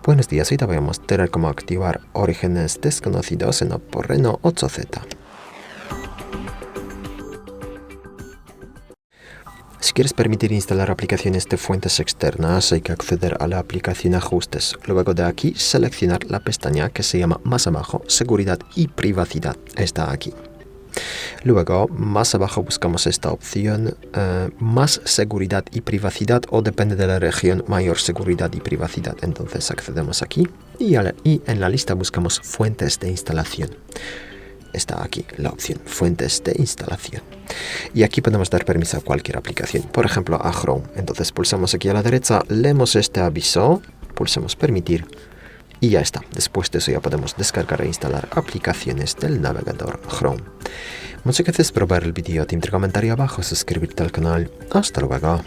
Buenos días, hoy te voy a mostrar cómo activar orígenes desconocidos en Oppo Reno 8Z. Si quieres permitir instalar aplicaciones de fuentes externas, hay que acceder a la aplicación Ajustes. Luego de aquí, seleccionar la pestaña que se llama más abajo, Seguridad y Privacidad. Está aquí. Luego, más abajo buscamos esta opción, más seguridad y privacidad, o depende de la región, mayor seguridad y privacidad. Entonces accedemos aquí y en la lista buscamos fuentes de instalación. Está aquí la opción fuentes de instalación. Y aquí podemos dar permiso a cualquier aplicación, por ejemplo a Chrome. Entonces pulsamos aquí a la derecha, leemos este aviso, pulsamos permitir. Y ya está. Después de eso ya podemos descargar e instalar aplicaciones del navegador Chrome. Muchas gracias por ver el vídeo. Te comentario abajo, suscribirte al canal. Hasta luego.